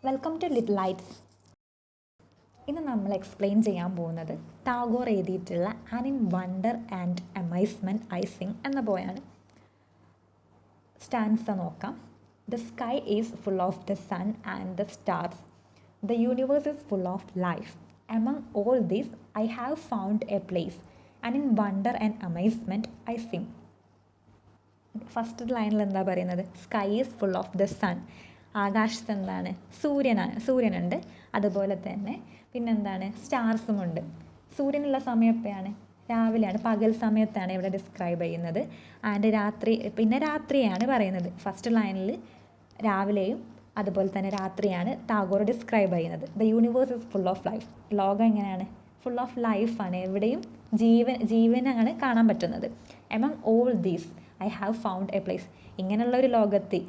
Welcome to little lights. ഇന്ന് നമ്മൾ explain ചെയ്യാൻ പോകുന്നത് ടാഗോർ എഴുതിയിട്ടുള്ള and in wonder and amazement I sing എന്ന പോയാണ്. സ്റ്റാൻസ നോക്കാം. The sky is full of the sun and the stars. The universe is full of life. Among all these I have found a place and in wonder and amazement I sing. First ലൈനിൽ എന്താ പറയുന്നത്? Sky is full of the sun. ആകാശത്ത് എന്താണ്? സൂര്യനുണ്ട്. അതുപോലെ തന്നെ പിന്നെന്താണ്? സ്റ്റാർസുമുണ്ട്. സൂര്യനുള്ള സമയം എപ്പോഴാണ്? രാവിലെയാണ്, പകൽ സമയത്താണ് ഇവിടെ ഡിസ്ക്രൈബ് ചെയ്യുന്നത്. ആൻഡ് രാത്രിയാണ് പറയുന്നത്. ഫസ്റ്റ് ലൈനിൽ രാവിലെയും അതുപോലെ തന്നെ രാത്രിയാണ് ടാഗോർ ഡിസ്ക്രൈബ് ചെയ്യുന്നത്. The universe is full of life. ലോകം എങ്ങനെയാണ്? ഫുൾ ഓഫ് ലൈഫാണ്. എവിടെയും ജീവനാണ് കാണാൻ പറ്റുന്നത്. Among all these I have found a place. ഇങ്ങനെയുള്ള ഒരു ലോകത്ത്,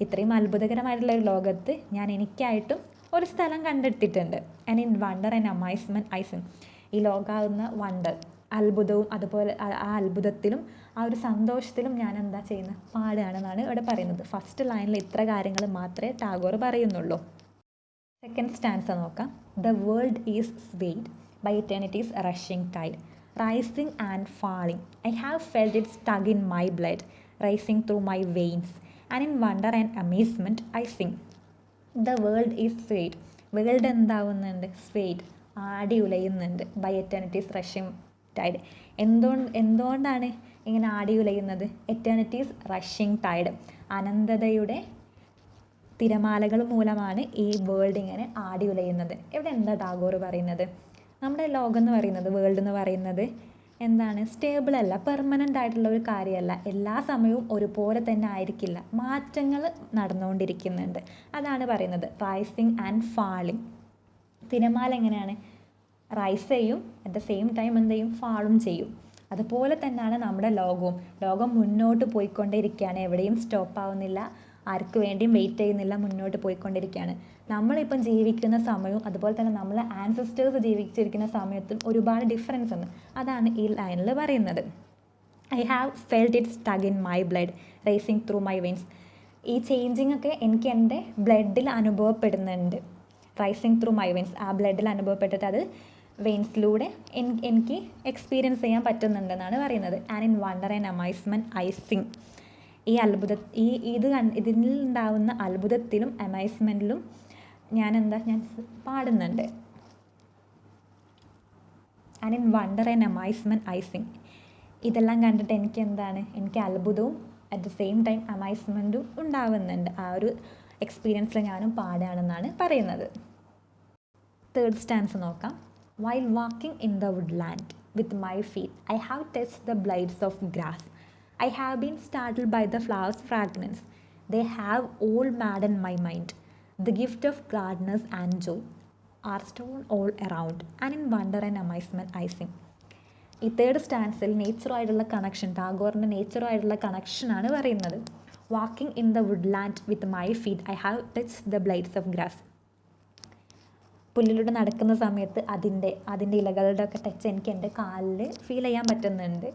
ഇത്രയും അത്ഭുതകരമായിട്ടുള്ള ഒരു ലോകത്ത് ഞാൻ എനിക്കായിട്ടും ഒരു സ്ഥലം കണ്ടെത്തിയിട്ടുണ്ട്. And in wonder and amazement I sing. ഈ ലോകമാകുന്ന വണ്ടർ, അത്ഭുതവും അതുപോലെ ആ അത്ഭുതത്തിലും ആ ഒരു സന്തോഷത്തിലും ഞാൻ എന്താ ചെയ്യുന്നത്? പാടുകയാണെന്നാണ് ഇവിടെ പറയുന്നത്. ഫസ്റ്റ് ലൈനിൽ ഇത്ര കാര്യങ്ങൾ മാത്രമേ ടാഗോർ പറയുന്നുള്ളൂ. സെക്കൻഡ് സ്റ്റാൻസ നോക്കാം. The world is swayed by eternity's rushing tide, rising and falling. I have felt it stir in my blood, rising through my veins. And in wonder and amazement I sing. The world is swayed. World എന്താവുന്നുണ്ട്? Swayed, ആടി ഉലയുന്നുണ്ട്. By eternity's rushing tide. എന്തുകൊണ്ടാണ് ഇങ്ങനെ ആടി ഉലയുന്നത്? എറ്റേണിറ്റീസ് rushing Tide, അനന്തതയുടെ തിരമാലകൾ മൂലമാണ് ഈ world ഇങ്ങനെ ആടി ഉലയുന്നത്. ഇവിടെ എന്താ ടാഗോർ പറയുന്നത്? നമ്മുടെ ലോകം എന്ന് പറയുന്നത്, വേൾഡ് എന്ന് പറയുന്നത് എന്താണ്? സ്റ്റേബിൾ അല്ല, പെർമനൻ്റ് ആയിട്ടുള്ള ഒരു കാര്യമല്ല. എല്ലാ സമയവും ഒരുപോലെ തന്നെ ആയിരിക്കില്ല, മാറ്റങ്ങൾ നടന്നുകൊണ്ടിരിക്കുന്നുണ്ട്. അതാണ് പറയുന്നത്. Rising and falling. തിരമാല എങ്ങനെയാണ്? റൈസ് ചെയ്യും, അറ്റ് ദ സെയിം ടൈം എന്ത് ചെയ്യും? ഫാളും ചെയ്യും. അതുപോലെ തന്നെയാണ് നമ്മുടെ ലോകവും. ലോകം മുന്നോട്ട് പോയിക്കൊണ്ടേയിരിക്കുകയാണ്, എവിടെയും സ്റ്റോപ്പ് ആവുന്നില്ല, ആർക്ക് വേണ്ടിയും വെയിറ്റ് ചെയ്യുന്നില്ല, മുന്നോട്ട് പോയിക്കൊണ്ടിരിക്കുകയാണ്. നമ്മളിപ്പം ജീവിക്കുന്ന സമയവും അതുപോലെ തന്നെ നമ്മളെ ആൻസസ്റ്റേഴ്സ് ജീവിച്ചിരിക്കുന്ന സമയത്തും ഒരുപാട് ഡിഫറൻസ് ഉണ്ട്. അതാണ് ഈ ലൈനിൽ പറയുന്നത്. I have felt it stir in my blood, racing through my veins. ഈ ചേഞ്ചിങ് ഒക്കെ എനിക്ക് എൻ്റെ ബ്ലഡിൽ അനുഭവപ്പെടുന്നുണ്ട്. റൈസിംഗ് ത്രൂ മൈ വെയിൻസ്, ആ ബ്ലഡിൽ അനുഭവപ്പെട്ടിട്ട് അത് വെയിൻസിലൂടെ എനിക്ക് എക്സ്പീരിയൻസ് ചെയ്യാൻ പറ്റുന്നുണ്ടെന്നാണ് പറയുന്നത്. And in wonder and amazement I sing. ഇതിൽ ഉണ്ടാവുന്ന അത്ഭുതത്തിലും അമൈസ്മെൻറ്റിലും ഞാൻ പാടുന്നുണ്ട്. And in wonder and amazement I sing. ഇതെല്ലാം കണ്ടിട്ട് എനിക്ക് അത്ഭുതവും അറ്റ് ദ സെയിം ടൈം അമൈസ്മെൻറ്റും ഉണ്ടാവുന്നുണ്ട്. ആ ഒരു എക്സ്പീരിയൻസിൽ ഞാനും പാടുകയാണെന്നാണ് പറയുന്നത്. തേർഡ് സ്റ്റാൻസ് നോക്കാം. While walking in the woodland with my feet I have touched the blades of grass. I have been startled by the flowers' fragrance. They have all maddened my mind. The gift of gladness and joy are strewn all around, and in wonder and amazement I sing. ഈ third സ്റ്റാൻസിൽ നേച്ചറുമായിട്ടുള്ള connection, ടാഗോറിൻ്റെ നേച്ചറുമായിട്ടുള്ള കണക്ഷനാണ് പറയുന്നത്. Walking in the woodland with my feet I have touch the blades of grass. പുല്ലിലൂടെ നടക്കുന്ന സമയത്ത് അതിൻ്റെ ഇലകളുടെ ഒക്കെ ടച്ച് എനിക്ക് എൻ്റെ കാലിൽ ഫീൽ ചെയ്യാൻ പറ്റുന്നുണ്ട്.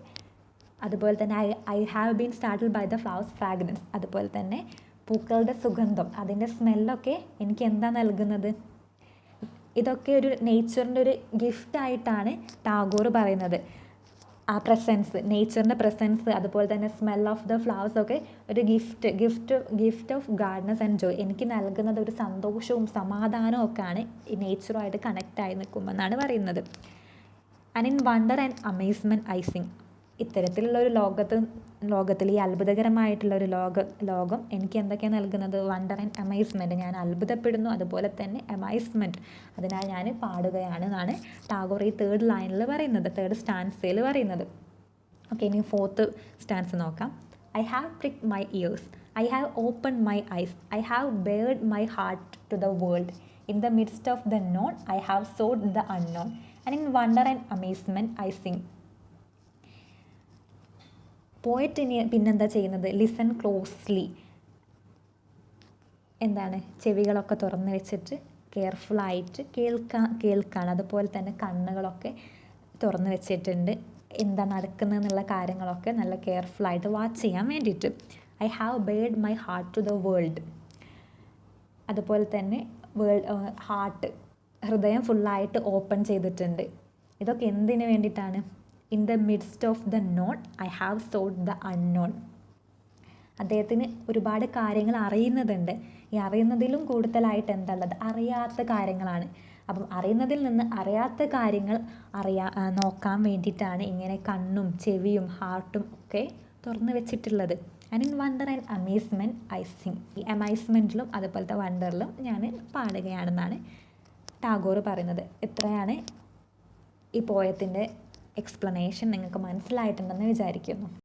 അതുപോലെ തന്നെ I have been startled by the flowers fragrance. അതുപോലെ തന്നെ പൂക്കളുടെ സുഗന്ധം, അതിൻ്റെ സ്മെല്ലൊക്കെ എനിക്ക് എന്താ നൽകുന്നത്? ഇതൊക്കെ ഒരു നേച്ചറിൻ്റെ ഒരു ഗിഫ്റ്റായിട്ടാണ് ടാഗോർ പറയുന്നത്. ആ പ്രസൻസ്, നേച്ചറിൻ്റെ പ്രസൻസ്, അതുപോലെ തന്നെ സ്മെൽ ഓഫ് ദ ഫ്ലവേഴ്സൊക്കെ ഒരു ഗിഫ്റ്റ് ഓഫ് ഗാഡ്നസ് ആൻഡ് ജോയ് എനിക്ക് നൽകുന്നത് ഒരു സന്തോഷവും സമാധാനവും ഒക്കെയാണ് ഈ നേച്ചറുമായിട്ട് കണക്റ്റായി നിൽക്കുമെന്നാണ് പറയുന്നത്. And in wonder and amazement I Singh. ഇത്തരത്തിലുള്ള ഒരു ലോകത്തിൽ ഈ അത്ഭുതകരമായിട്ടുള്ള ഒരു ലോകം എനിക്ക് എന്തൊക്കെയാണ് നൽകുന്നത്? Wonder and amazement. ഞാൻ അത്ഭുതപ്പെടുന്നു, അതുപോലെ തന്നെ അമേസ്മെൻറ്റ്, അതിനാൽ ഞാൻ പാടുകയാണ് എന്നാണ് ടാഗോർ ഈ തേർഡ് ലൈനിൽ പറയുന്നത്, തേർഡ് സ്റ്റാൻസയിൽ പറയുന്നത്. ഓക്കെ, ഇനി ഫോർത്ത് സ്റ്റാൻസ് നോക്കാം. I have pricked my ears, I have opened my eyes, I have bared my heart to the world. In the midst of the known I have sought the unknown. And in wonder and amazement I sing. പോയറ്റിന് പിന്നെന്താ ചെയ്യുന്നത്? Listen closely. ചെവികളൊക്കെ തുറന്ന് വെച്ചിട്ട് കെയർഫുള്ളായിട്ട് കേൾക്കാണ്. അതുപോലെ തന്നെ കണ്ണുകളൊക്കെ തുറന്ന് വെച്ചിട്ടുണ്ട്. എന്താ നടക്കുന്നതെന്നുള്ള കാര്യങ്ങളൊക്കെ നല്ല കെയർഫുള്ളായിട്ട് വാച്ച് ചെയ്യാൻ വേണ്ടിയിട്ട്. I have bared my heart to the world. അതുപോലെ തന്നെ ഹാർട്ട്, ഹൃദയം ഫുള്ളായിട്ട് ഓപ്പൺ ചെയ്തിട്ടുണ്ട്. ഇതൊക്കെ എന്തിനു വേണ്ടിയിട്ടാണ്? In the midst of the known I have sought the unknown. അദ്ദേഹത്തിന് ഒരുപാട് കാര്യങ്ങൾ അറിയുന്നതുണ്ട്. ഈ അറിയുന്നതിലും കൂടുതലായിട്ട് എന്താ ഉള്ളത്? അറിയാത്ത കാര്യങ്ങളാണ്. അപ്പം അറിയുന്നതിൽ നിന്ന് അറിയാത്ത കാര്യങ്ങൾ നോക്കാൻ വേണ്ടിയിട്ടാണ് ഇങ്ങനെ കണ്ണും ചെവിയും ഹാർട്ടും ഒക്കെ തുറന്നു വെച്ചിട്ടുള്ളത്. And in wonder and amazement I Singh. ഈ അമേസ്മെൻറ്റിലും അതുപോലത്തെ വണ്ടറിലും ഞാൻ പാടുകയാണെന്നാണ് ടാഗോർ പറയുന്നത്. ഇത്രയാണ് ഈ പോയത്തിൻ്റെ എക്സ്പ്ലനേഷൻ. നിങ്ങൾക്ക് മനസ്സിലായിട്ടുണ്ടെന്ന് വിചാരിക്കുന്നു.